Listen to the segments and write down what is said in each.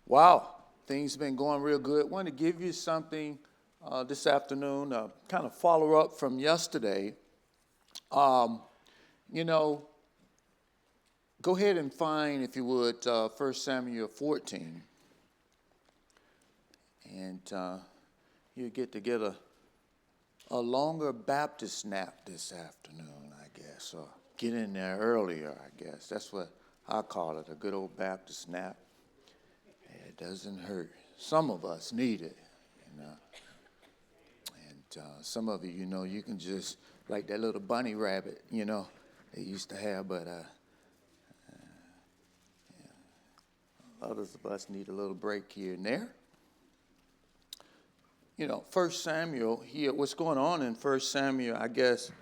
Wow, things have been going real good. Want to give you something this afternoon, kind of follow up from yesterday. Um, you know, go ahead and find, if you would, 1 Samuel 14. And you get a longer Baptist nap this afternoon, I guess, or get in there earlier, I guess. That's what I call it, a good old Baptist nap. It doesn't hurt. Some of us need it, you know. And some of you, you can just, like that little bunny rabbit, they used to have, but others of us need a little break here and there. 1 Samuel here, what's going on in 1 Samuel, I guess,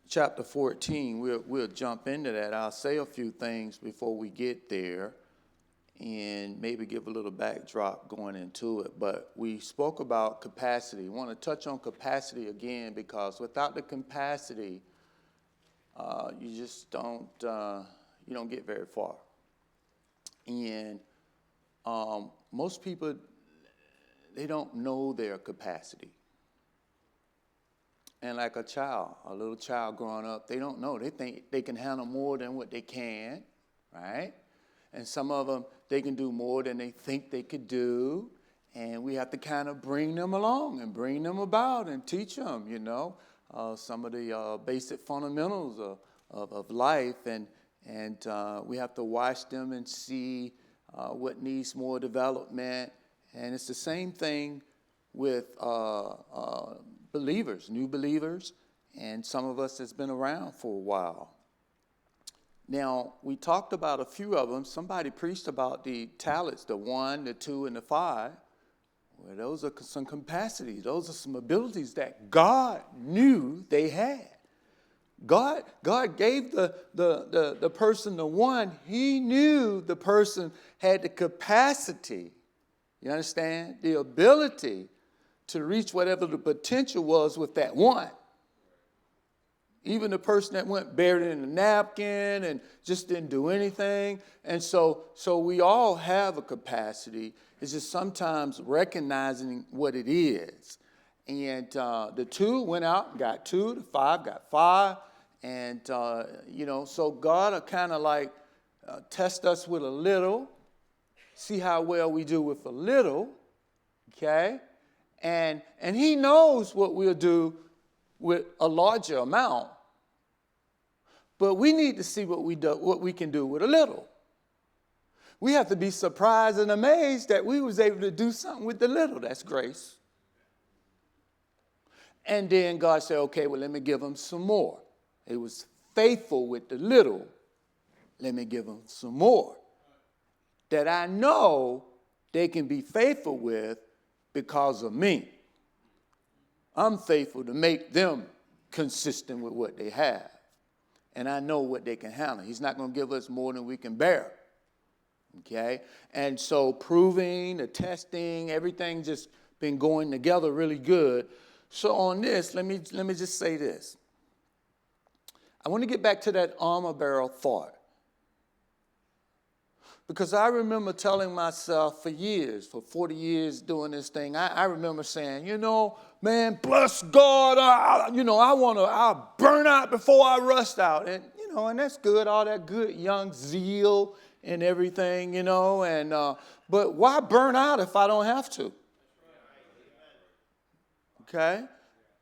chapter 14, we'll jump into that. I'll say a few things before we get there and maybe give a little backdrop going into it. But we spoke about capacity. I want to touch on capacity again because without the capacity, you just don't get very far. And most people, they don't know their capacity. And like a little child growing up, they don't know. They think they can handle more than what they can, right? And some of them, they can do more than they think they could do. And we have to kind of bring them along and bring them about and teach them, some of the basic fundamentals of life. And we have to watch them and see what needs more development. And it's the same thing with believers, new believers, and some of us that's been around for a while. Now, we talked about a few of them. Somebody preached about the talents, the 1, the 2, and the 5. Well, those are some capacities. Those are some abilities that God knew they had. God gave the person the 1. He knew the person had the capacity, you understand, the ability to reach whatever the potential was with that 1. Even the person that went buried in a napkin and just didn't do anything. And so we all have a capacity. It's just sometimes recognizing what it is. And the 2 went out and got 2. The 5 got 5. And, so God will kind of like test us with a little, see how well we do with a little, okay? And he knows what we'll do with a larger amount. But we need to see what we can do with a little. We have to be surprised and amazed that we was able to do something with the little. That's grace. And then God said, okay, well, let me give them some more. He was faithful with the little. Let me give them some more that I know they can be faithful with because of me. I'm faithful to make them consistent with what they have. And I know what they can handle. He's not going to give us more than we can bear. Okay? And so proving, the testing, everything just been going together really good. So on this, let me just say this. I want to get back to that armor bearer thought. Because I remember telling myself for years, for 40 years doing this thing, I remember saying, man, bless God, I'll burn out before I rust out. And, and that's good, all that good young zeal and everything, but why burn out if I don't have to? Okay?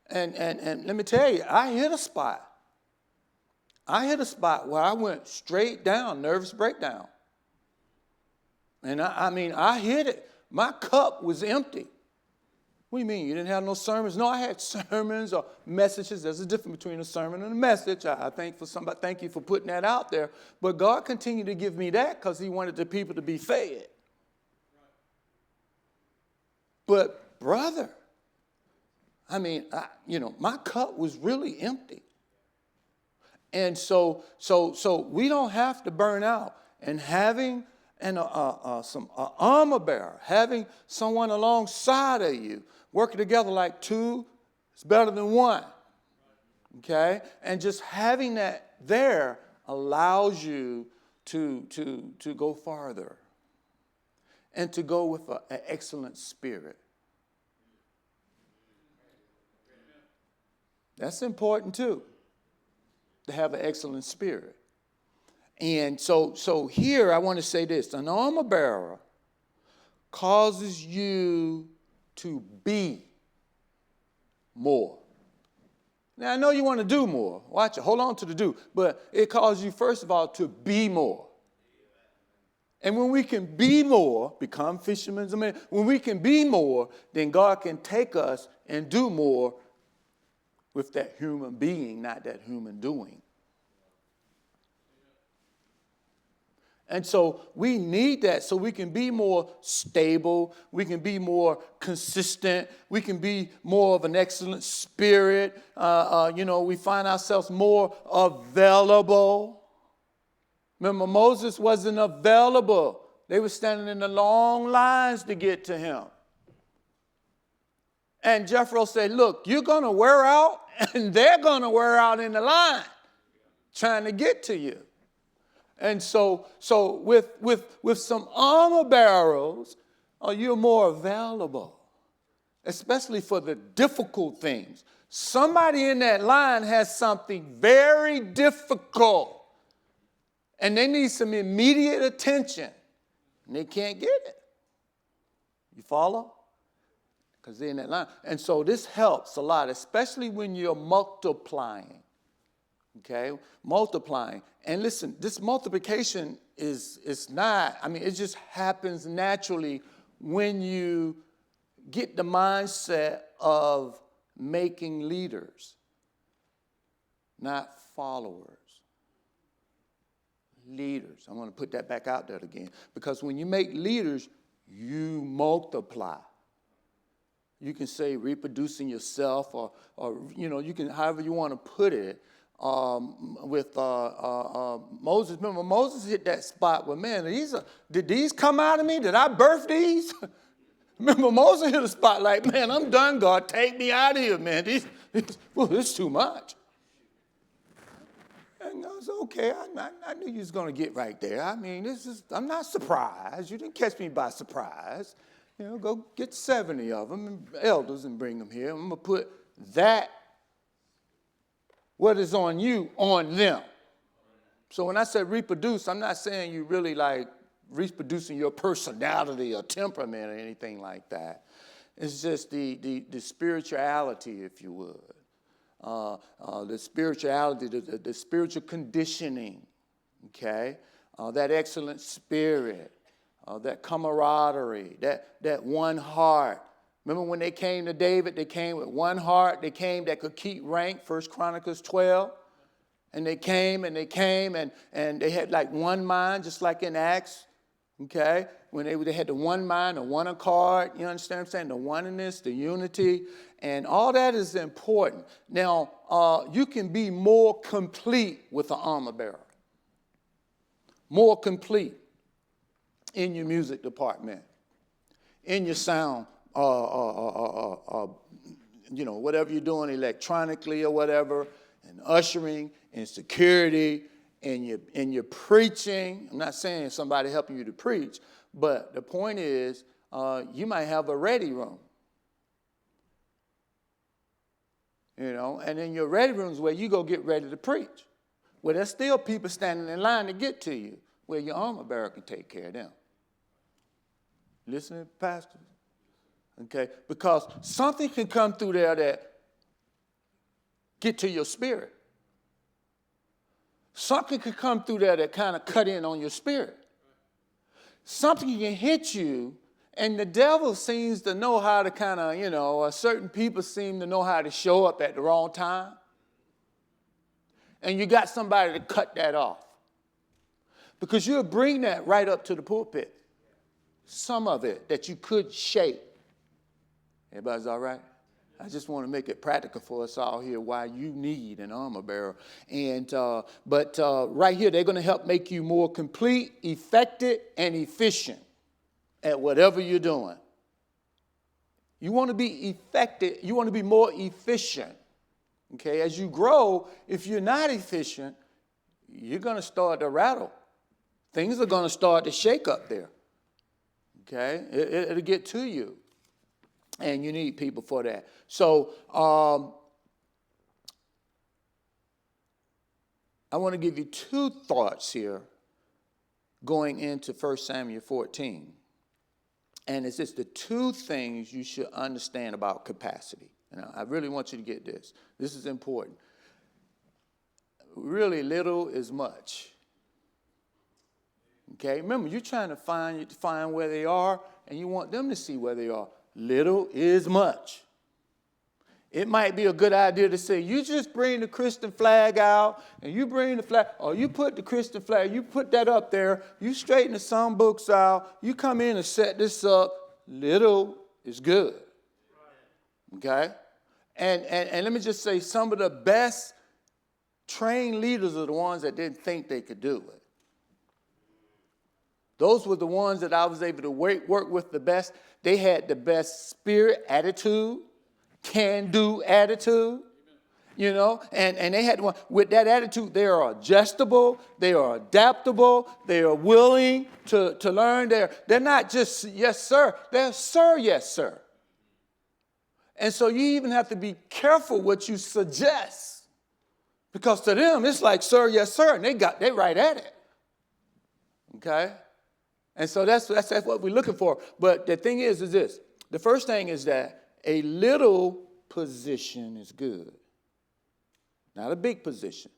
And let me tell you, I hit a spot. Where I went straight down, nervous breakdown. And I hit it. My cup was empty. What do you mean? You didn't have no sermons? No, I had sermons or messages. There's a difference between a sermon and a message. I thank you for putting that out there. But God continued to give me that because he wanted the people to be fed. But brother, my cup was really empty. And so we don't have to burn out. And having an armor bearer, having someone alongside of you, working together like 2 is better than 1. Okay? And just having that there allows you to go farther. and to go with an excellent spirit. That's important too, to have an excellent spirit. And so here I want to say this. An armor bearer causes you to be more. Now, I know you want to do more. Watch it. Hold on to the do. But it causes you, first of all, to be more. And when we can be more, become fishermen of men, when we can be more, then God can take us and do more with that human being, not that human doing. And so we need that so we can be more stable, we can be more consistent, we can be more of an excellent spirit. We find ourselves more available. Remember, Moses wasn't available. They were standing in the long lines to get to him. And Jethro said, look, you're going to wear out, and they're going to wear out in the line trying to get to you. And so with some armor bearers, you're more available, especially for the difficult things. Somebody in that line has something very difficult, and they need some immediate attention, and they can't get it. You follow? Because they're in that line. And so this helps a lot, especially when you're multiplying. Okay, multiplying. And listen, this multiplication is not, it just happens naturally when you get the mindset of making leaders, not followers. Leaders. I want to put that back out there again. Because when you make leaders, you multiply. You can say reproducing yourself or you can, however you want to put it. With Moses. Remember, Moses hit that spot where, man, did these come out of me? Did I birth these? Remember, Moses hit a spot like, man, I'm done, God. Take me out of here, man. This is too much. And I was okay. I knew you was going to get right there. I'm not surprised. You didn't catch me by surprise. Go get 70 of them, elders, and bring them here. I'm going to put that, what is on you, on them. So when I said reproduce, I'm not saying you really like reproducing your personality or temperament or anything like that. It's just the spirituality, if you would. The spirituality, the spiritual conditioning, okay? That excellent spirit, that camaraderie, that one heart. Remember when they came to David, they came with one heart. They came that could keep rank, 1 Chronicles 12. And they came and they had like one mind, just like in Acts, okay? When they had the one mind, the one accord, you understand what I'm saying? The oneness, the unity, and all that is important. Now, you can be more complete with an armor bearer. More complete in your music department, in your sound, whatever you're doing electronically or whatever, and ushering and security and your preaching. I'm not saying somebody helping you to preach, but the point is you might have a ready room. And in your ready room is where you go get ready to preach. Well, there's still people standing in line to get to you, where your armor bearer can take care of them. Listen, pastors. Okay, because something can come through there that get to your spirit. Something can come through there that kind of cut in on your spirit. Something can hit you, and the devil seems to know how to kind of, certain people seem to know how to show up at the wrong time. And you got somebody to cut that off. Because you'll bring that right up to the pulpit. Some of it that you could shape. Everybody's all right? I just want to make it practical for us all here why you need an armor bearer. But right here, they're going to help make you more complete, effective, and efficient at whatever you're doing. You want to be effective. You want to be more efficient. Okay, as you grow, if you're not efficient, you're going to start to rattle. Things are going to start to shake up there. Okay? It'll get to you. And you need people for that. So I want to give you two thoughts here going into 1 Samuel 14. And it's just the two things you should understand about capacity. And I really want you to get this. This is important. Really little is much. Okay? Remember, you're trying to find where they are, and you want them to see where they are. Little is much. It might be a good idea to say, you just bring the Christian flag out, and you bring the flag, or you put the Christian flag, you put that up there, you straighten the song books out, you come in and set this up. Little is good. Okay? And let me just say, some of the best trained leaders are the ones that didn't think they could do it. Those were the ones that I was able to work with the best. They had the best spirit, attitude, can-do attitude, you know, and they had one. With that attitude, they are adjustable, they are adaptable, they are willing to learn. They're not just yes, sir. They're sir, yes, sir. And so you even have to be careful what you suggest, because to them it's like sir, yes, sir, and they right at it. Okay, and so that's what we're looking for. But the thing is this: the first thing is that a little position is good, not a big position.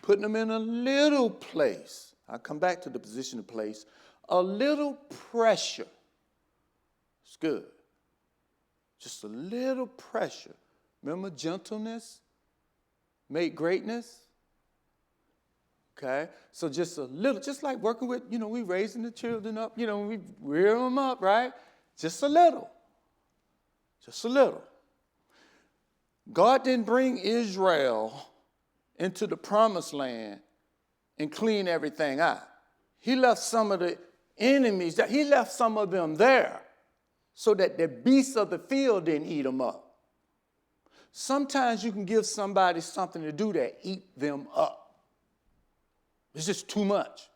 Putting them in a little place. I'll come back to the position of place. A little pressure is good. Just a little pressure. Remember, gentleness make greatness. Okay? So just a little, just like working with, we raising the children up, we rear them up, right? Just a little. Just a little. God didn't bring Israel into the promised land and clean everything out. He left some of the enemies, he left some of them there so that the beasts of the field didn't eat them up. Sometimes you can give somebody something to do that eat them up. It's just too much.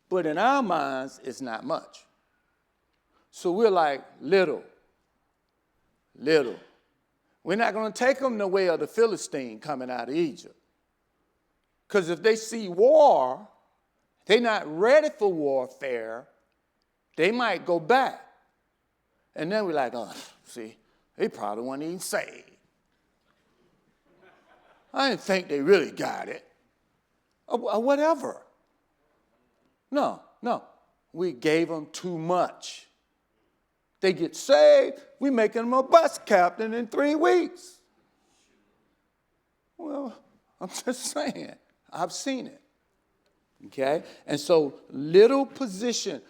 But in our minds, it's not much. So we're like, little. We're not going to take them the way of the Philistine coming out of Egypt. Because if they see war, they're not ready for warfare, they might go back. And then we're like, oh, see, they probably weren't even saved. I didn't think they really got it. Or whatever. No. We gave them too much. They get saved, we making them a bus captain in 3 weeks. Well, I'm just saying, I've seen it. Okay? And so little position,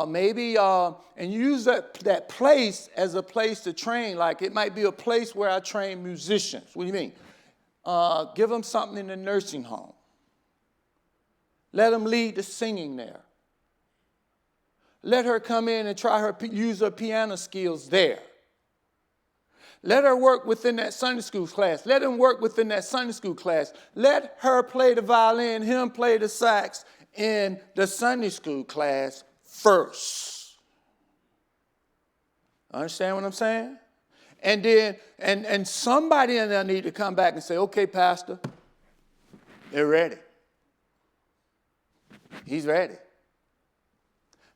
maybe, and use that place as a place to train. Like it might be a place where I train musicians. What do you mean? Give them something in the nursing home. Let them lead the singing there. Let her come in and use her piano skills there. Let her work within that Sunday school class. Let him work within that Sunday school class. Let her play the violin, him play the sax in the Sunday school class first. Understand what I'm saying? And then, and somebody in there need to come back and say, okay, Pastor, they're ready. He's ready.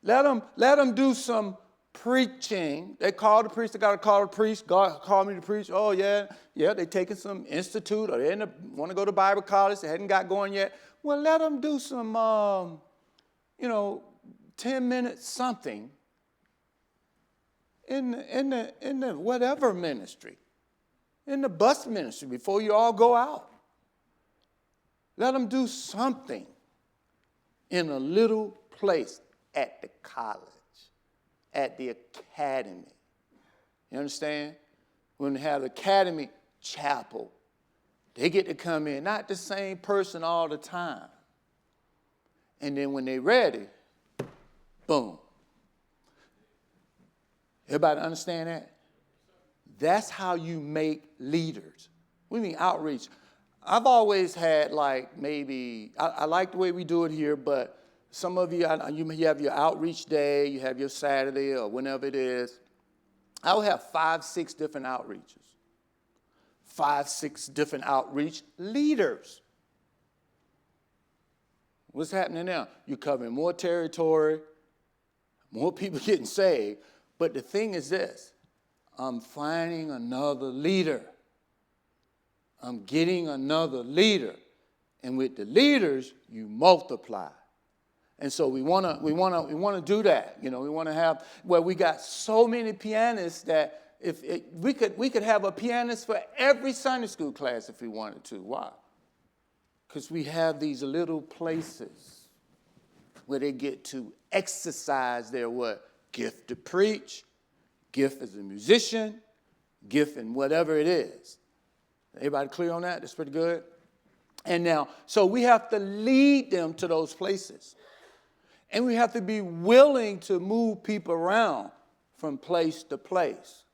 Let them do some preaching. They call the priest. They got to call the priest. God called me to preach. Oh, yeah, they taking some institute, or they want to go to Bible college. They hadn't got going yet. Well, let them do some, 10 minutes something in the whatever ministry, in the bus ministry before you all go out. Let them do something in a little place. At the college, at the academy. You understand? When they have academy chapel, they get to come in, not the same person all the time. And then when they're ready, boom. Everybody understand that? That's how you make leaders. What do you mean outreach? I've always had I like the way we do it here, but Some of you have your outreach day, you have your Saturday or whenever it is. I will have 5, 6 different outreaches. 5, 6 different outreach leaders. What's happening now? You're covering more territory, more people getting saved. But the thing is this, I'm finding another leader. I'm getting another leader. And with the leaders, you multiply. And so we want to do that. We want to have, we got so many pianists that we could have a pianist for every Sunday school class if we wanted to. Why? Because we have these little places where they get to exercise their what? Gift to preach, gift as a musician, gift in whatever it is. Everybody clear on that? That's pretty good. And now, so we have to lead them to those places. And we have to be willing to move people around from place to place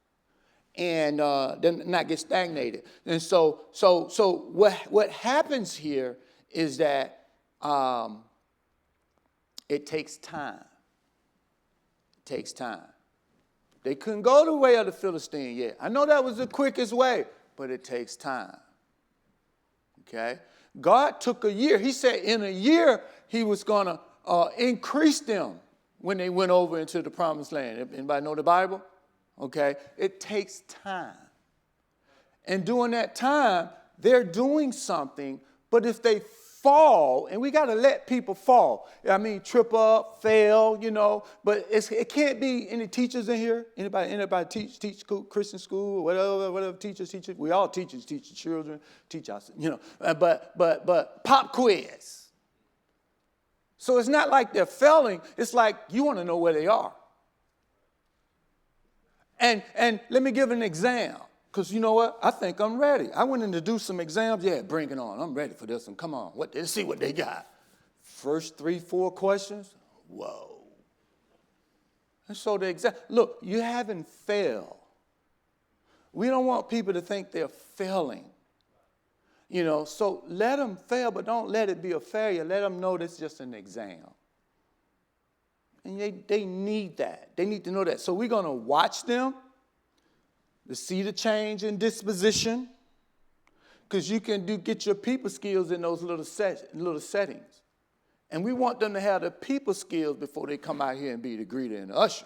and then not get stagnated. And so what happens here is that it takes time. It takes time. They couldn't go the way of the Philistine yet. I know that was the quickest way, but it takes time. Okay? God took a year. He said in a year he was going to increase them when they went over into the promised land. Anybody know the Bible? Okay. It takes time. And during that time, they're doing something, but if they fall, and we got to let people fall. I mean, trip up, fail, but it can't be any teachers in here. Anybody teach school, Christian school, whatever teachers teach it. We all teachers teach the children, teach us, but pop quiz. So it's not like they're failing. It's like you want to know where they are. And let me give an exam. Because you know what? I think I'm ready. I went in to do some exams. Yeah, bring it on. I'm ready for this one. Come on. Let's see what they got. First 3, 4 questions. Whoa. And so the exam. Look, you haven't failed. We don't want people to think they're failing. So let them fail, but don't let it be a failure. Let them know this is just an exam. And they need that. They need to know that. So we're going to watch them to see the change in disposition, because you can get your people skills in those little settings. And we want them to have the people skills before they come out here and be the greeter and the usher.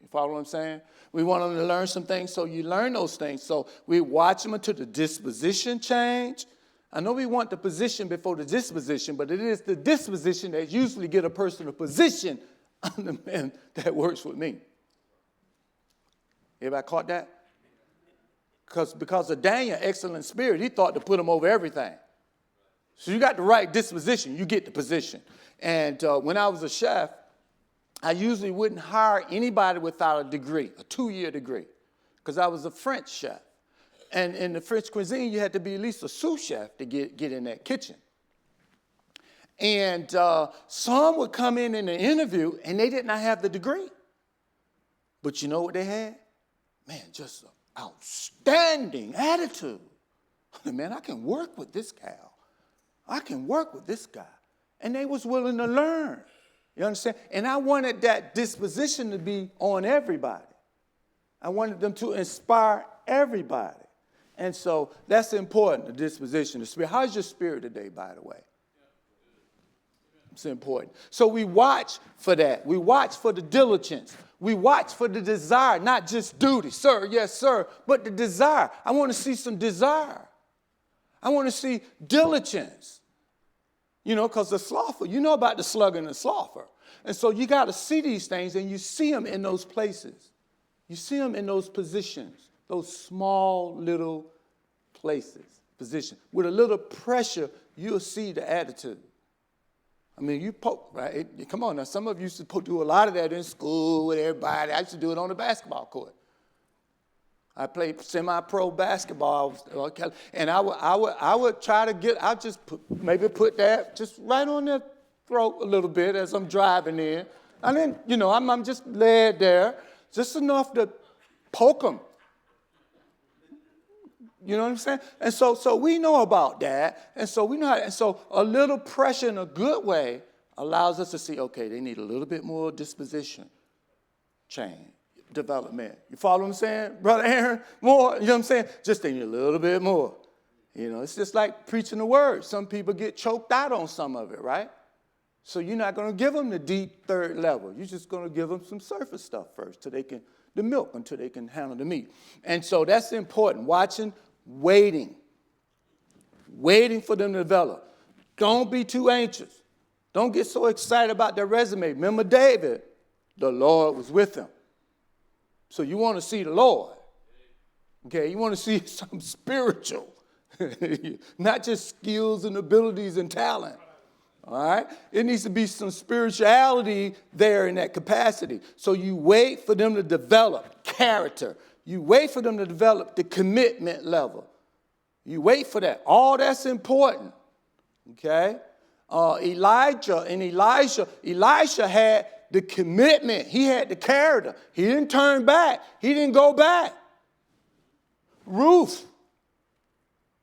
You follow what I'm saying? We want them to learn some things, so you learn those things. So we watch them until the disposition change. I know we want the position before the disposition, but it is the disposition that usually get a person a position on the man that works with me. Everybody caught that? Because of Daniel's excellent spirit, he thought to put him over everything. So you got the right disposition, you get the position. And when I was a chef, I usually wouldn't hire anybody without a degree, a 2-year degree, because I was a French chef. And in the French cuisine, you had to be at least a sous chef to get in that kitchen. And some would come in the interview, and they did not have the degree. But you know what they had? Man, just an outstanding attitude. Man, I can work with this gal. I can work with this guy. And they was willing to learn. You understand? And I wanted that disposition to be on everybody. I wanted them to inspire everybody. And so that's important, the disposition, the spirit. How's your spirit today, by the way? It's important. So we watch for that. We watch for the diligence. We watch for the desire, not just duty. Sir, yes, sir, but the desire. I want to see some desire. I want to see diligence. Because the slothful, you know about the slug and the sloffer. And so you got to see these things, and you see them in those places. You see them in those positions, those small little places, positions. With a little pressure, you'll see the attitude. I mean, you poke, right? Come on now. Some of you used to do a lot of that in school with everybody. I used to do it on the basketball court. I played semi-pro basketball, and I would try to get. I just put that just right on their throat a little bit as I'm driving in. And then I'm just laid there, just enough to poke them. You know what I'm saying? And so we know about that. And so we know how, and so a little pressure in a good way allows us to see, okay, they need a little bit more disposition change, development. You follow what I'm saying, Brother Aaron? More, you know what I'm saying? Just they need a little bit more. You know, it's just like preaching the word. Some people get choked out on some of it, right? So you're not going to give them the deep third level. You're just going to give them some surface stuff first till they can, the milk, until they can handle the meat. And so that's important. Watching, waiting for them to develop. Don't be too anxious. Don't get so excited about their resume. Remember David, the Lord was with him. So you want to see the Lord. Okay, you want to see something spiritual. Not just skills and abilities and talent. All right? It needs to be some spirituality there in that capacity. So you wait for them to develop character. You wait for them to develop the commitment level. You wait for that. All that's important. Okay? Elijah and Elisha had the commitment. He had the character. He didn't turn back. He didn't go back. Ruth.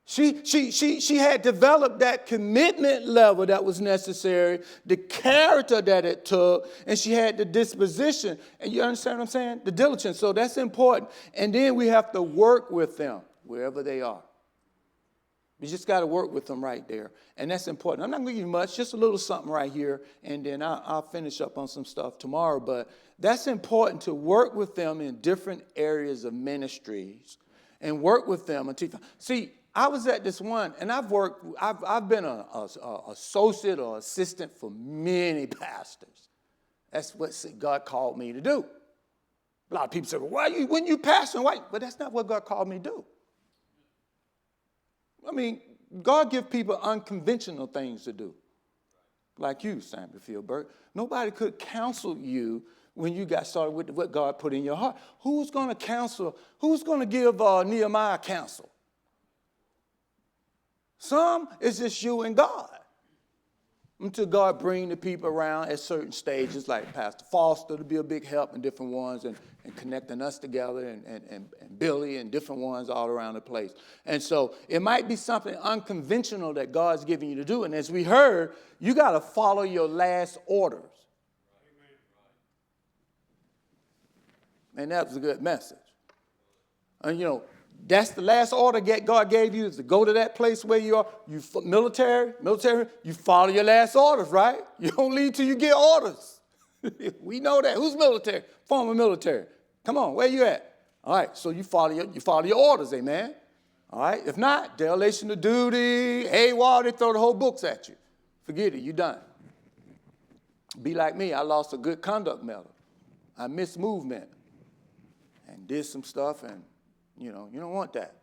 She had developed that commitment level that was necessary, the character that it took, and she had the disposition. And you understand what I'm saying? The diligence. So that's important. And then we have to work with them wherever they are. We just got to work with them right there. And that's important. I'm not going to give you much, just a little something right here, and then I'll finish up on some stuff tomorrow. But that's important to work with them in different areas of ministries and work with them until. See, I was at this one, and I've been an associate or assistant for many pastors. That's what God called me to do. A lot of people say, well, when you pastor, why? But that's not what God called me to do. I mean, God gives people unconventional things to do. Like you, Samuel Fieldberg. Nobody could counsel you when you got started with what God put in your heart. Who's going to counsel? Who's going to give Nehemiah counsel? Some, it's just you and God. Until God bring the people around at certain stages, like Pastor Foster to be a big help in different ones, and connecting us together, and Billy and different ones all around the place. And so it might be something unconventional that God's giving you to do. And as we heard, you got to follow your last orders. And that was a good message. And you know, that's the last order God gave you, is to go to that place where you are. You military, you follow your last orders, right? You don't leave till you get orders. We know that. Who's military? Former military. Come on, where you at? All right, so you follow your orders, amen? All right, if not, dereliction of duty, AWOL, they throw the whole books at you. Forget it, you done. Be like me, I lost a good conduct medal. I missed movement and did some stuff, and you know, you don't want that.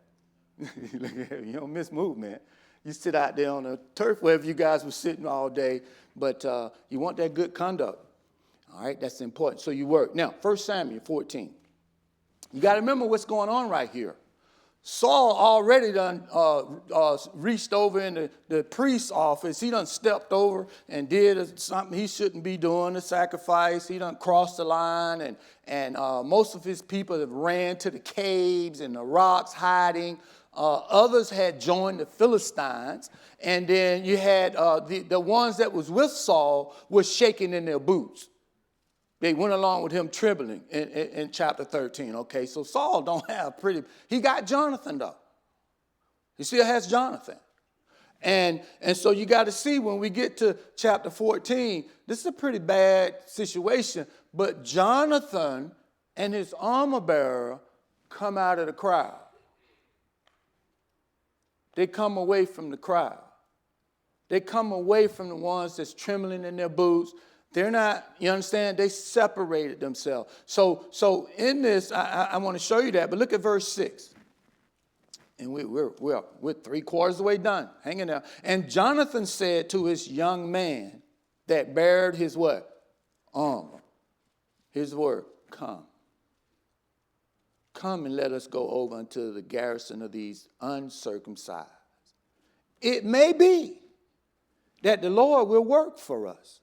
You don't miss movement. You sit out there on the turf wherever you guys were sitting all day, but you want that good conduct. All right, that's important. So you work. Now, 1 Samuel 14. You got to remember what's going on right here. Saul already done reached over in the priest's office. He done stepped over and did something he shouldn't be doing, a sacrifice. He done crossed the line, and most of his people have ran to the caves and the rocks hiding. Others had joined the Philistines, and then you had the ones that was with Saul were shaking in their boots. They went along with him trembling in chapter 13. Okay, so Saul don't have he got Jonathan though. He still has Jonathan. And so you got to see when we get to chapter 14, this is a pretty bad situation, but Jonathan and his armor bearer come out of the crowd. They come away from the crowd. They come away from the ones that's trembling in their boots. They're not, you understand, they separated themselves. So in this, I want to show you that, but look at verse 6. And we're 3/4 of the way done. Hang in there. And Jonathan said to his young man that bared his what? Armor. His word, come. Come and let us go over unto the garrison of these uncircumcised. It may be that the Lord will work for us.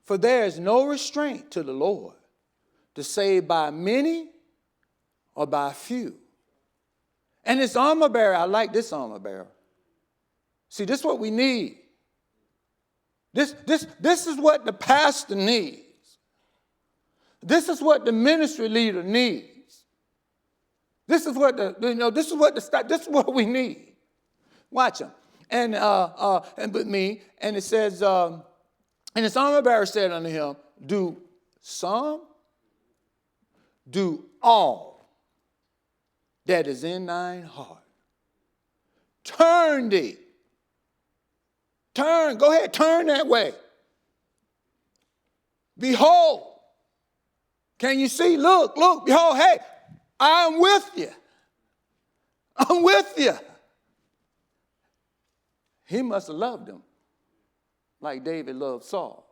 For there is no restraint to the Lord to save by many or by few. And this armor bearer, I like this armor bearer. See, this is what we need. This is what the pastor needs. This is what the ministry leader needs. This is what this is what we need. Watch him. And with me, and it says, and his armor bearer said unto him, do some, do all that is in thine heart. Turn thee. Turn, go ahead, turn that way. Behold. Can you see? Look, behold, hey, I'm with you. I'm with you. He must have loved him like David loved Saul.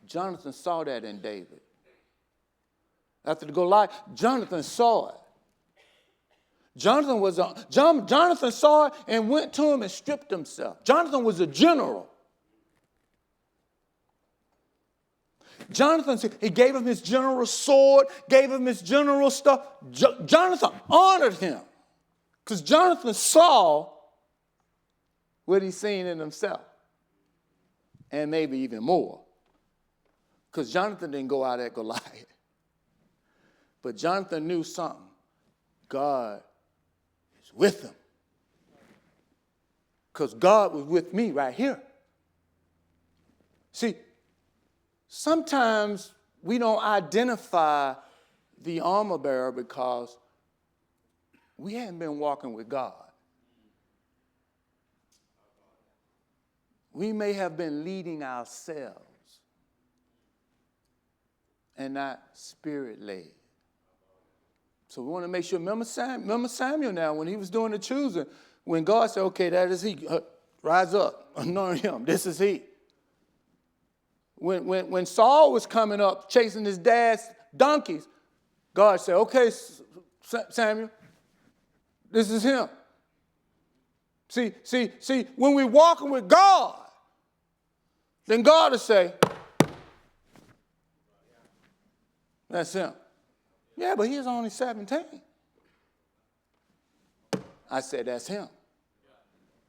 Jonathan saw that in David. After the Goliath, Jonathan saw it. Jonathan saw it and went to him and stripped himself. Jonathan was a general. Jonathan, he gave him his general sword, gave him his general stuff. Jonathan honored him because Jonathan saw what he's seen in himself, and maybe even more, because Jonathan didn't go out at Goliath. But Jonathan knew something. God is with him. Because God was with me right here. See, sometimes we don't identify the armor bearer because we haven't been walking with God. We may have been leading ourselves and not spirit-led. So we want to make sure, remember Samuel now, when he was doing the choosing, when God said, okay, that is he, rise up, anoint him, this is he. When Saul was coming up chasing his dad's donkeys, God said, okay, Samuel, this is him. See, when we're walking with God, then God will say, that's him. Yeah, but he's only 17. I said, that's him.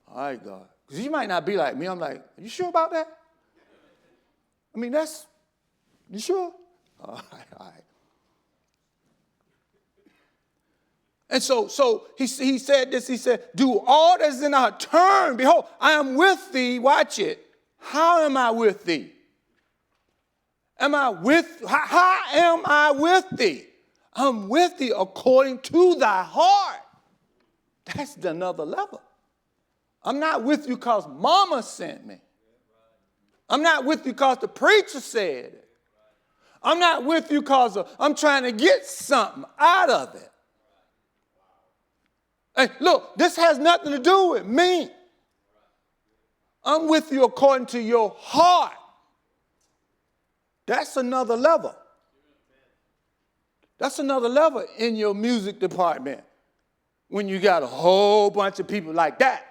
All right, God. Because you might not be like me. I'm like, are you sure about that? I mean, you sure? All right. And so he said this, he said, do all that is in our turn. Behold, I am with thee. Watch it. How am I with thee? How am I with thee? I'm with thee according to thy heart. That's another level. I'm not with you because mama sent me. I'm not with you because the preacher said it. I'm not with you because I'm trying to get something out of it. Hey, look, this has nothing to do with me. I'm with you according to your heart. That's another level. That's another level in your music department when you got a whole bunch of people like that.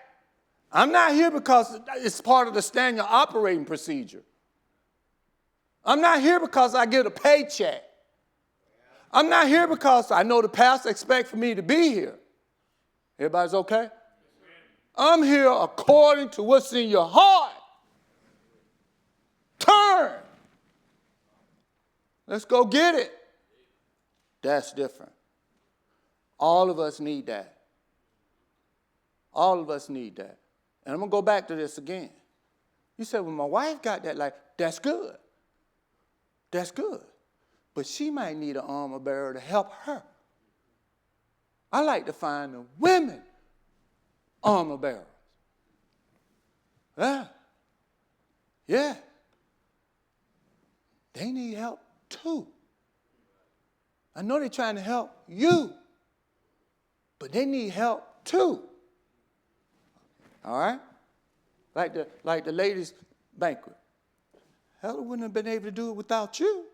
I'm not here because it's part of the standard operating procedure. I'm not here because I get a paycheck. I'm not here because I know the pastor expects for me to be here. Everybody's okay? I'm here according to what's in your heart. Turn. Let's go get it. That's different. All of us need that. All of us need that. And I'm going to go back to this again. You said, well, my wife got that. Like, that's good. That's good. But she might need an armor bearer to help her. I like to find the women armor bearers. Yeah. They need help too. I know they're trying to help you, but they need help too. All right? Like the ladies' banquet. Helen wouldn't have been able to do it without you.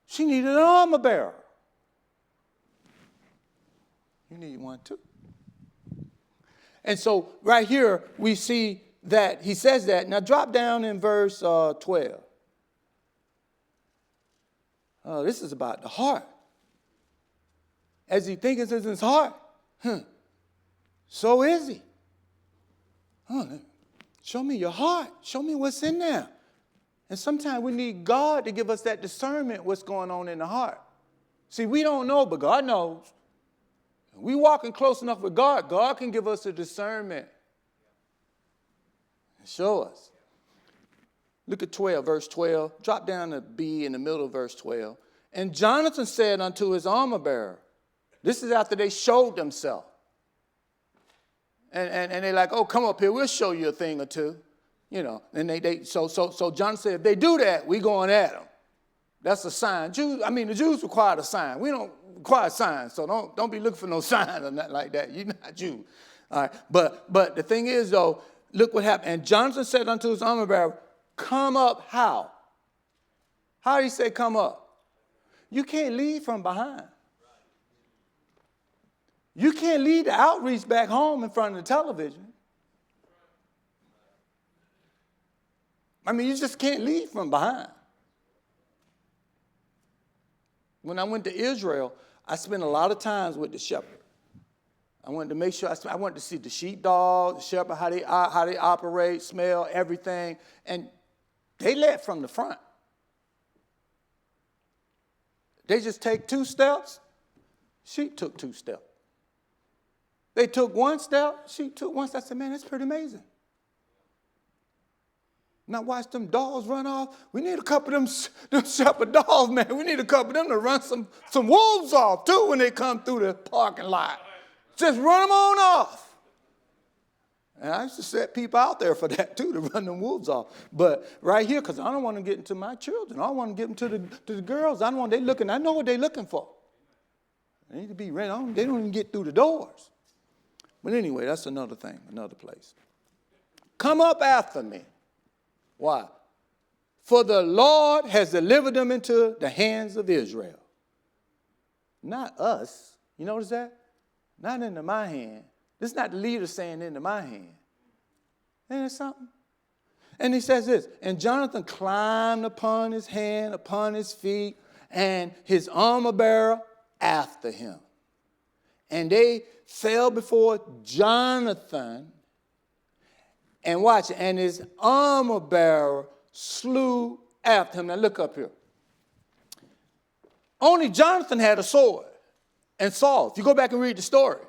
She needed an armor bearer. You need one too. And so right here we see that he says that. Now drop down in verse 12. This is about the heart. As he thinketh in his heart, So is he. Show me your heart. Show me what's in there. And sometimes we need God to give us that discernment what's going on in the heart. See, we don't know, but God knows. We walking close enough with God, God can give us a discernment and show us. Look at 12, verse 12. Drop down to B in the middle of verse 12. And Jonathan said unto his armor bearer, this is after they showed themselves. And they're like, oh, come up here, we'll show you a thing or two. You know, and so John said, if they do that, we going at them. That's a sign. The Jews required a sign. We don't require signs, so don't be looking for no sign or nothing like that. You're not Jew. All right. But the thing is, though, look what happened. And Jonathan said unto his armor bearer, come up how? How did he say come up? You can't lead from behind. You can't lead the outreach back home in front of the television. You just can't lead from behind. When I went to Israel, I spent a lot of times with the shepherd. I wanted to make sure, I wanted to see the sheepdog, the shepherd, how they operate, smell, everything. And they led from the front. They just take 2 steps, sheep took 2 steps. They took 1 step, sheep took 1 step. I said, man, that's pretty amazing. Now watch them dogs run off. We need a couple of them shepherd dogs, man. We need a couple of them to run some wolves off, too, when they come through the parking lot. Just run them on off. And I used to set people out there for that, too, to run them wolves off. But right here, because I don't want to get into my children. I don't want to get them to the girls. I know what they're looking for. They need to be ready. They don't even get through the doors. But anyway, that's another thing, another place. Come up after me. Why? For the Lord has delivered them into the hands of Israel. Not us. You notice that? Not into my hand. This is not the leader saying into my hand. Ain't it something? And he says this, and Jonathan climbed upon his hand, upon his feet, and his armor bearer after him. And they fell before Jonathan. And watch it. And his armor bearer slew after him. Now look up here. Only Jonathan had a sword and Saul. If you go back and read the story,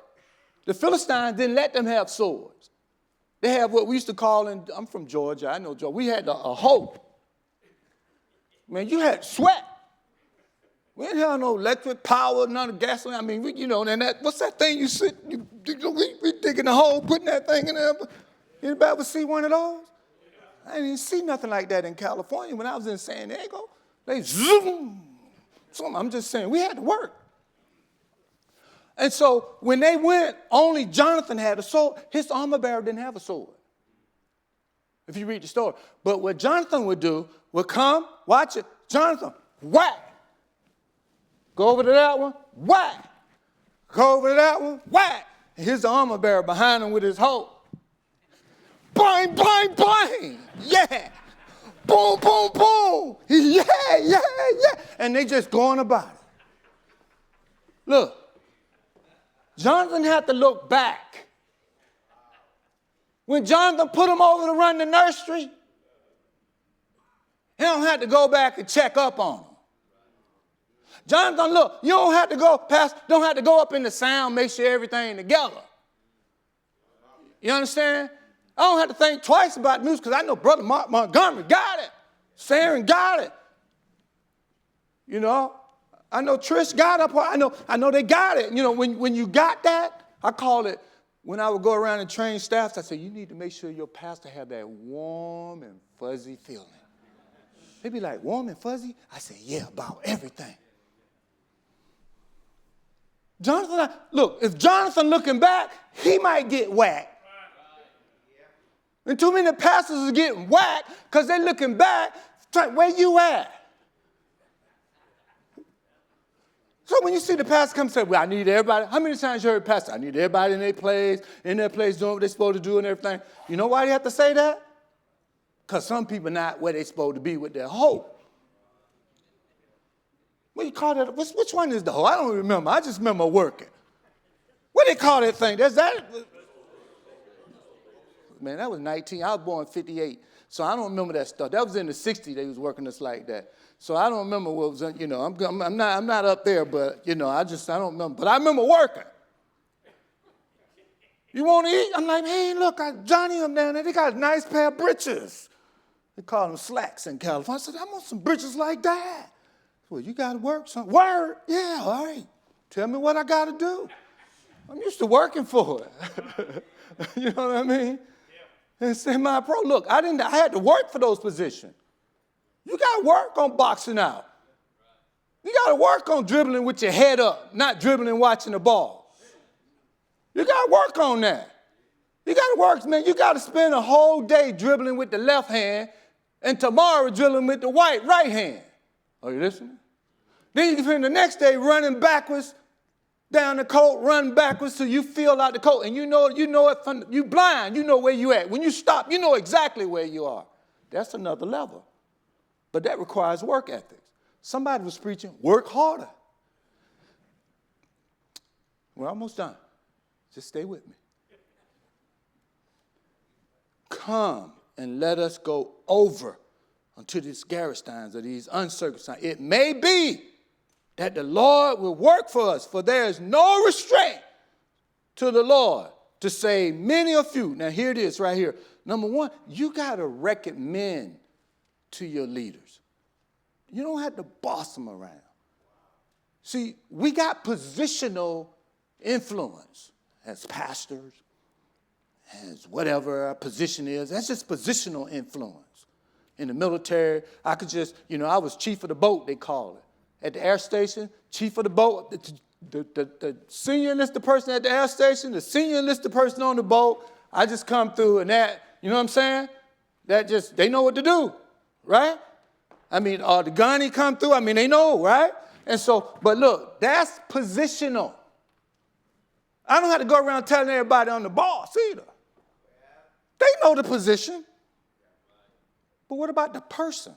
the Philistines didn't let them have swords. They have what we used to call, I'm from Georgia, I know Georgia, we had a hoe. Man, you had sweat. We didn't have no electric power, none of gasoline. What's that thing you we digging a hole, putting that thing in there. Anybody ever see one of those? I didn't see nothing like that in California. When I was in San Diego, they zoom. I'm just saying, we had to work. And so when they went, only Jonathan had a sword. His armor bearer didn't have a sword, if you read the story. But what Jonathan would do would come, watch it, Jonathan, whack. Go over to that one, whack. Go over to that one, whack. And here's the armor bearer behind him with his hoe. Bang, bang, bang. Yeah. Boom, boom, boom. Yeah. And they just going about it. Look. Jonathan had to look back. When Jonathan put him over to run the nursery, he don't have to go back and check up on him. Jonathan, look, you don't have to go up in the sound, make sure everything together. You understand? I don't have to think twice about news because I know Brother Montgomery got it. Sharon got it. You know, I know Trish got it. I know they got it. You know, when you got that, I call it, when I would go around and train staffs, I say, you need to make sure your pastor have that warm and fuzzy feeling. They be like, warm and fuzzy? I say, yeah, about everything. Jonathan, look, if Jonathan looking back, he might get whacked. And too many pastors are getting whacked because they're looking back, where you at? So when you see the pastor come and say, well, I need everybody. How many times you heard pastor, I need everybody in their place doing what they're supposed to do and everything. You know why they have to say that? Because some people not where they're supposed to be with their hope. What do you call that? Which one is the hoe? I don't remember. I just remember working. What do they call that thing? That's that. man. That was 19. I was born in 58. So I don't remember that stuff. That was in the 60s they was working us like that. So I don't remember what was, I'm not up there, but, I don't remember. But I remember working. You want to eat? I'm like, hey, look, Johnny up down there, they got a nice pair of breeches. They call them slacks in California. I said, I want some breeches like that. Well, you got to work some. Word? Yeah, all right. Tell me what I got to do. I'm used to working for it. You know what I mean? Yeah. And say my pro, look, I had to work for those positions. You got to work on boxing out. You got to work on dribbling with your head up, not dribbling watching the ball. You got to work on that. You got to work, man. You got to spend a whole day dribbling with the left hand and tomorrow dribbling with the right hand. Are you listening? Then you can spend the next day running backwards down the court, run backwards till you feel out the court. And you know it from, you blind, you know where you at. When you stop, you know exactly where you are. That's another level. But that requires work ethics. Somebody was preaching, work harder. We're almost done. Just stay with me. Come and let us go over unto these Gersteins or these uncircumcised. It may be that the Lord will work for us, for there is no restraint to the Lord to save many or few. Now here it is right here. Number one, you got to recommend to your leaders. You don't have to boss them around. See, we got positional influence as pastors, as whatever our position is. That's just positional influence. In the military, I could just, I was chief of the boat, they call it. At the air station, chief of the boat, the senior enlisted person at the air station, the senior enlisted person on the boat, I just come through and that, you know what I'm saying? They know what to do, right? The gunny come through, they know, right? And so, but look, that's positional. I don't have to go around telling everybody I'm the boss either. They know the position. But what about the person?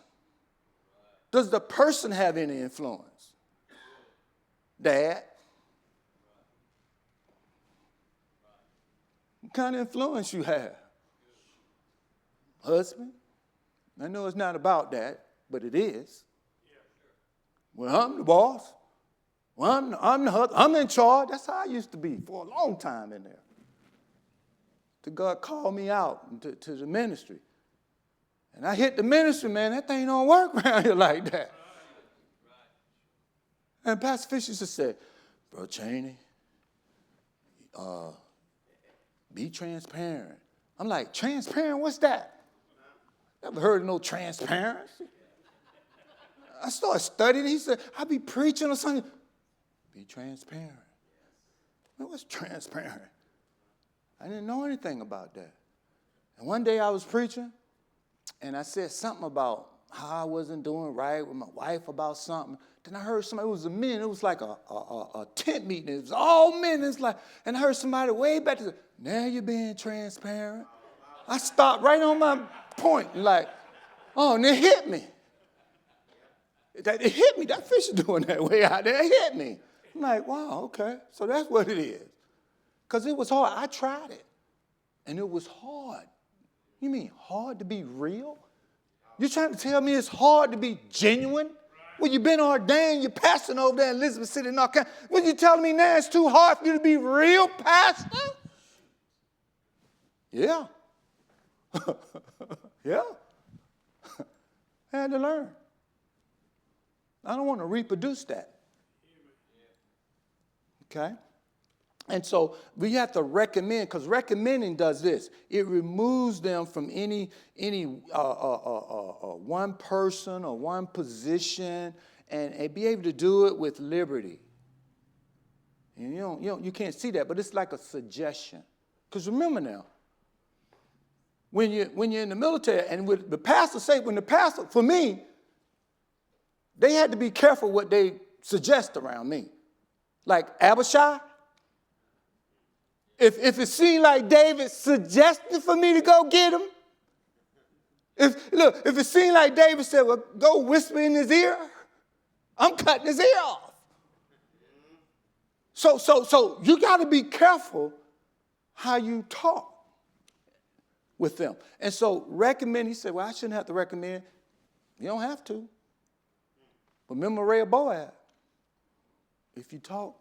Does the person have any influence? Dad? What kind of influence you have? Husband? I know it's not about that, but it is. Well, I'm the boss. Well, I'm in charge. That's how I used to be for a long time in there. Till God called me out to the ministry. And I hit the ministry, man, that thing don't work around here like that. And Pastor Fisher just said, Bro Chaney, be transparent. I'm like, transparent? What's that? Never heard of no transparency. I started studying. He said, I be preaching or something. Be transparent. Man, what's transparent? I didn't know anything about that. And one day I was preaching, and I said something about how I wasn't doing right with my wife about something. Then I heard somebody, it was a men, it was like a tent meeting. It was all men. It's like, and I heard somebody way back there, now you're being transparent. I stopped right on my point, like, oh, and it hit me. It hit me. That fish is doing that way out there. It hit me. I'm like, wow, okay. So that's what it is. Because it was hard. I tried it. And it was hard. You mean hard to be real? You trying to tell me it's hard to be genuine? Well, you've been ordained, you're pastoring over there in Elizabeth City, North Carolina. What you telling me now it's too hard for you to be real, pastor? Yeah. Yeah. I had to learn. I don't want to reproduce that. Okay? And so we have to recommend, because recommending does this. It removes them from any one person or one position and be able to do it with liberty. And you can't see that, but it's like a suggestion. Because remember now, when you're in the military, and with the pastor for me, they had to be careful what they suggest around me. Like Abishai, if it seemed like David suggested for me to go get him, if it seemed like David said, well, go whisper in his ear, I'm cutting his ear off. So you got to be careful how you talk. with them. And so recommend, he said, well, I shouldn't have to recommend. You don't have to. But remember Rehoboam, if you talk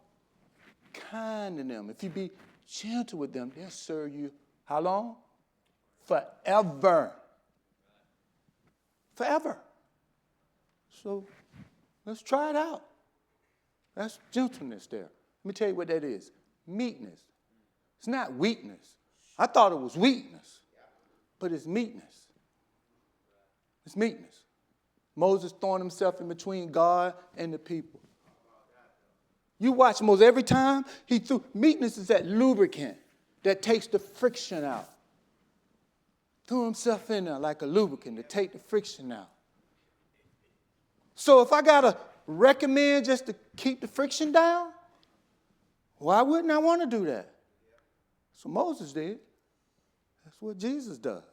kind to them, if you be gentle with them, they'll serve you how long? Forever. Forever. So let's try it out. That's gentleness there. Let me tell you what that is. Meekness. It's not weakness. I thought it was weakness, but it's meekness. It's meekness. Moses throwing himself in between God and the people. You watch Moses every time he threw. Meekness is that lubricant that takes the friction out. Threw himself in there like a lubricant to take the friction out. So if I got to recommend just to keep the friction down, why wouldn't I want to do that? So Moses did. That's what Jesus does.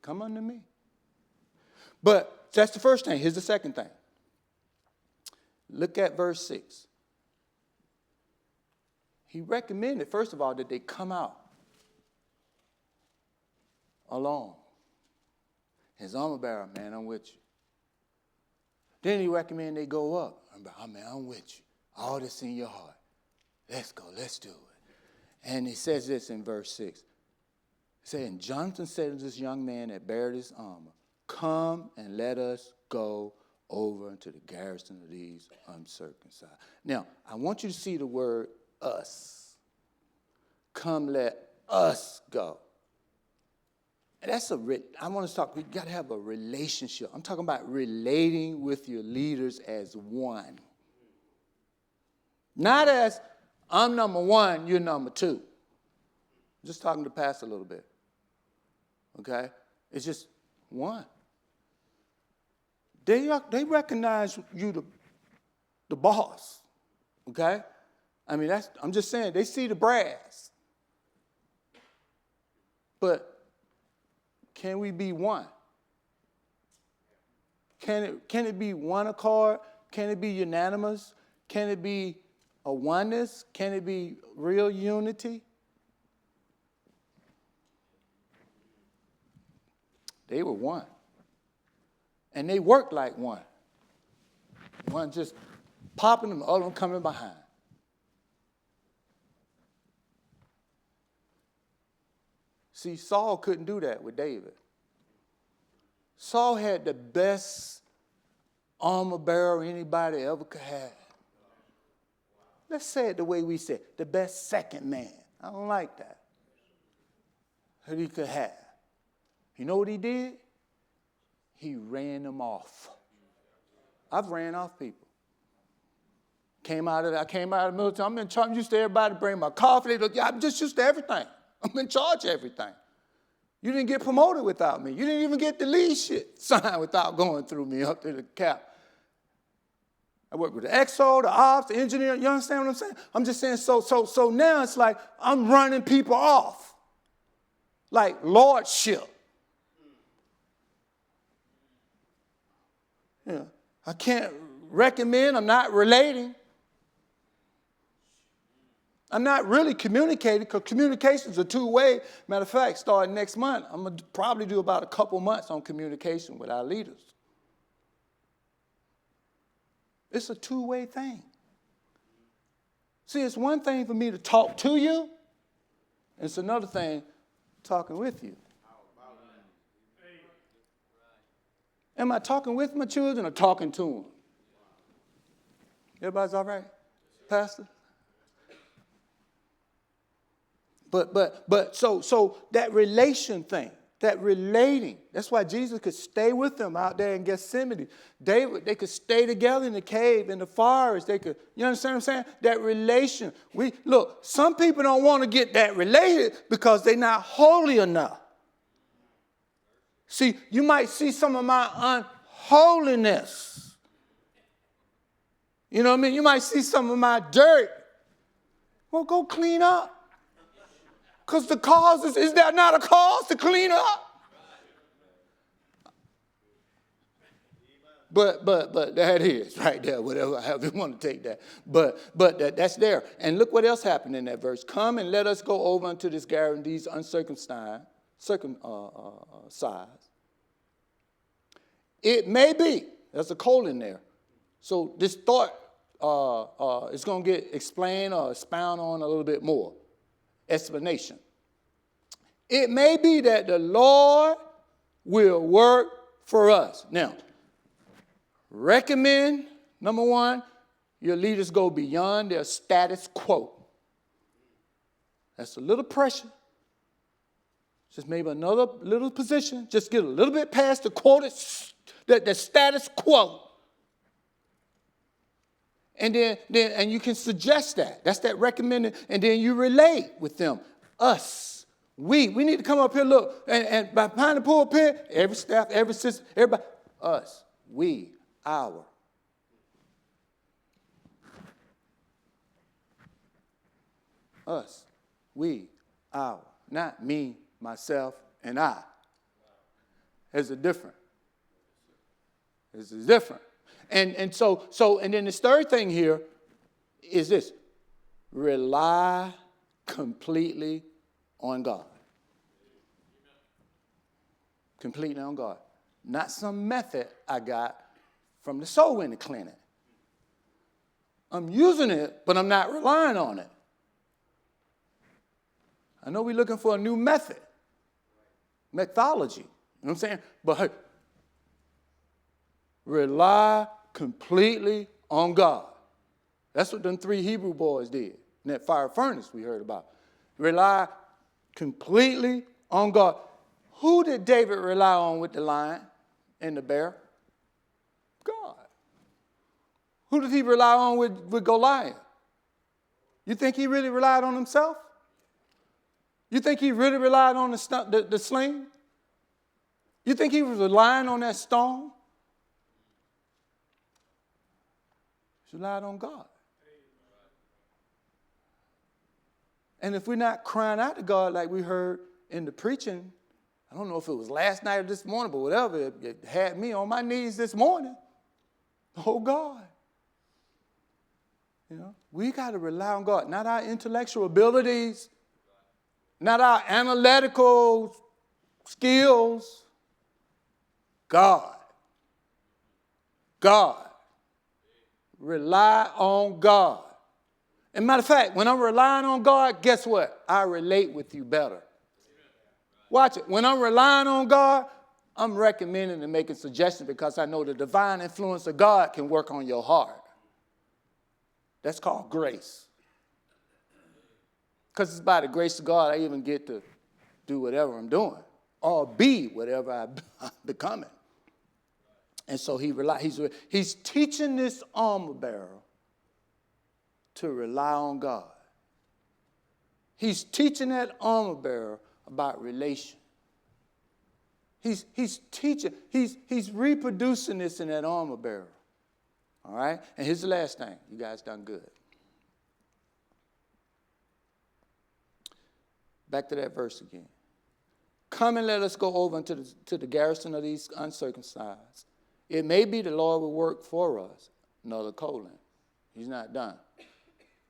Come unto me. But that's the first thing. Here's the second thing. Look at verse 6. He recommended, first of all, that they come out alone. His armor bearer, man, I'm with you. Then he recommended they go up. I'm with you. All this in your heart. Let's go. Let's do it. And he says this in verse 6. He said, and Jonathan said to this young man that bared his armor, come and let us go over into the garrison of these uncircumcised. Now, I want you to see the word us. Come, let us go. And that's I want to talk, we got to have a relationship. I'm talking about relating with your leaders as one. Not as, I'm number one, you're number two. I'm just talking to the pastor a little bit. Okay? It's just one. They recognize you the boss. Okay? I mean, I'm just saying, they see the brass. But can we be one? Can it be one accord? Can it be unanimous? Can it be a oneness? Can it be real unity? They were one. And they worked like one. One just popping them, all of them coming behind. See, Saul couldn't do that with David. Saul had the best armor bearer anybody ever could have. Let's say it the way we say it, the best second man. I don't like that. That he could have. You know what he did? He ran them off. I've ran off people. I came out of the military. I'm in charge. I'm used to everybody bring my coffee. I'm just used to everything. I'm in charge of everything. You didn't get promoted without me. You didn't even get the lead shit signed without going through me up to the cap. I work with the XO, the ops, the engineer. You understand what I'm saying? I'm just saying, so now it's like I'm running people off. Like lordship. Yeah. I can't recommend. I'm not relating. I'm not really communicating because communications are two-way. Matter of fact, starting next month, I'm going to probably do about a couple months on communication with our leaders. It's a two-way thing. See, it's one thing for me to talk to you, and it's another thing talking with you. Am I talking with my children or talking to them? Everybody's all right, Pastor? But so that relation thing, that relating, that's why Jesus could stay with them out there in Gethsemane. They could stay together in the cave, in the forest. They could, you understand what I'm saying? That relation. Look, some people don't want to get that related because they're not holy enough. See, you might see some of my unholiness. You know what I mean? You might see some of my dirt. Well, go clean up. Because the cause is there not a cause to clean up? But that is right there, whatever, however you want to take that. But that's there. And look what else happened in that verse. Come and let us go over unto this garrison, these uncircumcised. circumcised. It may be, there's a colon there. So this thought is going to get explained or expound on a little bit more. Explanation. It may be that the Lord will work for us. Now, recommend, number one, your leaders go beyond their status quo. That's a little pressure. Just maybe another little position. Just get a little bit past the quoted, the status quo. And then you can suggest that. That's that recommended. And then you relate with them. Us. We need to come up here, look. And behind the pulpit, every staff, every sister, everybody. Us. We. Our. Us. We. Our. Not me, myself, and I. There's a difference. This is different. And so then this third thing here is this. Rely completely on God. Completely on God. Not some method I got from the soul winning clinic. I'm using it, but I'm not relying on it. I know we're looking for a new methodology. You know what I'm saying? But hey, rely completely on God. That's what them 3 Hebrew boys did in that fire furnace we heard about. Rely completely on God. Who did David rely on with the lion and the bear? God. Who did he rely on with Goliath? You think he really relied on himself? You think he really relied on the sling? You think he was relying on that stone? He relied on God. And if we're not crying out to God like we heard in the preaching, I don't know if it was last night or this morning, but whatever, it had me on my knees this morning. Oh, God. You know, we got to rely on God, not our intellectual abilities, not our analytical skills. God. God. Rely on God. And matter of fact, when I'm relying on God, guess what? I relate with you better. Watch it. When I'm relying on God, I'm recommending and making suggestions because I know the divine influence of God can work on your heart. That's called grace. Because it's by the grace of God I even get to do whatever I'm doing or be whatever I'm becoming. And so he's teaching this armor bearer to rely on God. He's teaching that armor bearer about relation. He's teaching, he's reproducing this in that armor bearer. All right? And here's the last thing. You guys done good. Back to that verse again. Come and let us go over to the garrison of these uncircumcised. It may be the Lord will work for us. Another colon. He's not done.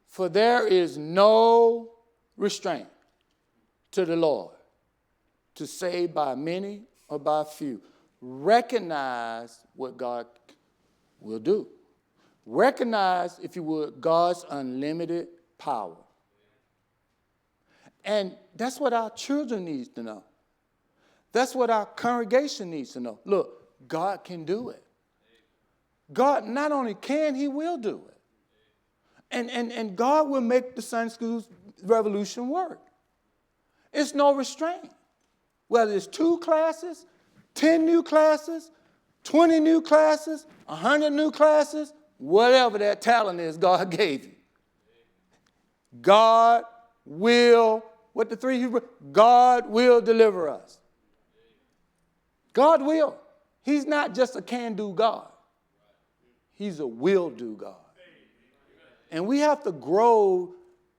For there is no restraint to the Lord to save by many or by few. Recognize what God will do. Recognize, if you would, God's unlimited power. And that's what our children need to know. That's what our congregation needs to know. Look, God can do it. God not only can, he will do it. And God will make the Sunday School revolution work. It's no restraint. Whether it's 2 classes, 10 new classes, 20 new classes, 100 new classes, whatever that talent is God gave you. God will, what the 3 Hebrew, God will deliver us. God will. He's not just a can-do God. He's a will-do God. And we have to grow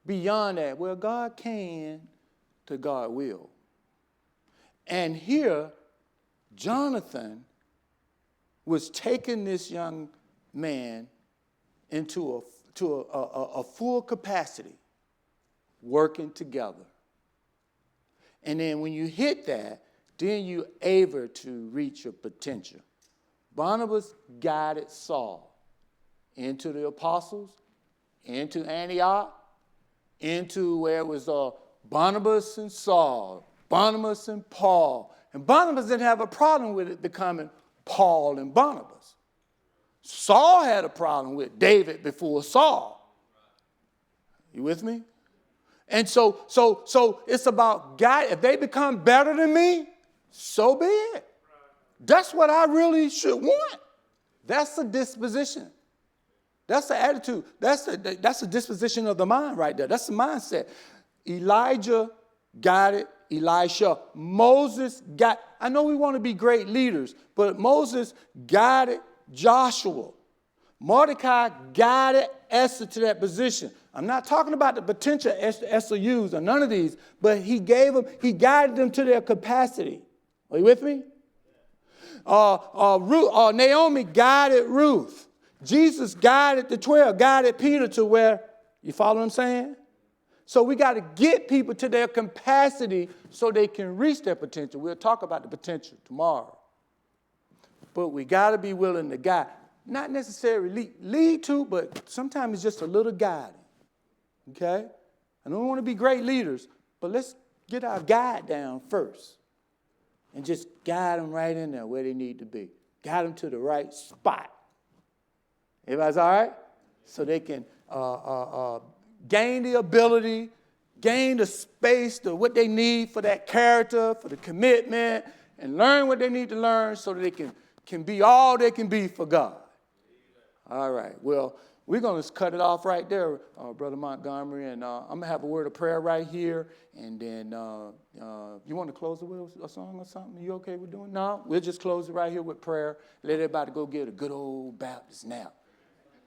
beyond that. Well, God can to God will. And here, Jonathan was taking this young man into a full capacity, working together. And then when you hit that, then you're able to reach your potential. Barnabas guided Saul into the apostles, into Antioch, into where it was Barnabas and Saul, Barnabas and Paul. And Barnabas didn't have a problem with it becoming Paul and Barnabas. Saul had a problem with David before Saul. You with me? And so it's about God. If they become better than me, so be it. That's what I really should want. That's the disposition. That's the attitude. That's the disposition of the mind right there. That's the mindset. Elijah guided Elisha. Moses got, I know we want to be great leaders, but Moses guided Joshua. Mordecai guided Esther to that position. I'm not talking about the potential Esther used or none of these, but he guided them to their capacity. Are you with me? Naomi guided Ruth. Jesus guided the 12, guided Peter to where, you follow what I'm saying? So we got to get people to their capacity so they can reach their potential. We'll talk about the potential tomorrow. But we got to be willing to guide. Not necessarily lead to, but sometimes it's just a little guiding. Okay? I don't want to be great leaders, but let's get our guide down first. And just guide them right in there where they need to be. Guide them to the right spot. Everybody's all right? So they can gain the ability, gain the space, what they need for that character, for the commitment, and learn what they need to learn so that they can be all they can be for God. All right. Well, we're going to cut it off right there, Brother Montgomery, and I'm going to have a word of prayer right here, and then you want to close it with a song or something? You okay with doing? No, we'll just close it right here with prayer. Let everybody go get a good old Baptist nap.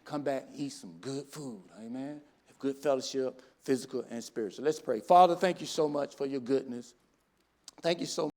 Come back and eat some good food, amen? Have good fellowship, physical and spiritual. Let's pray. Father, thank you so much for your goodness. Thank you so much.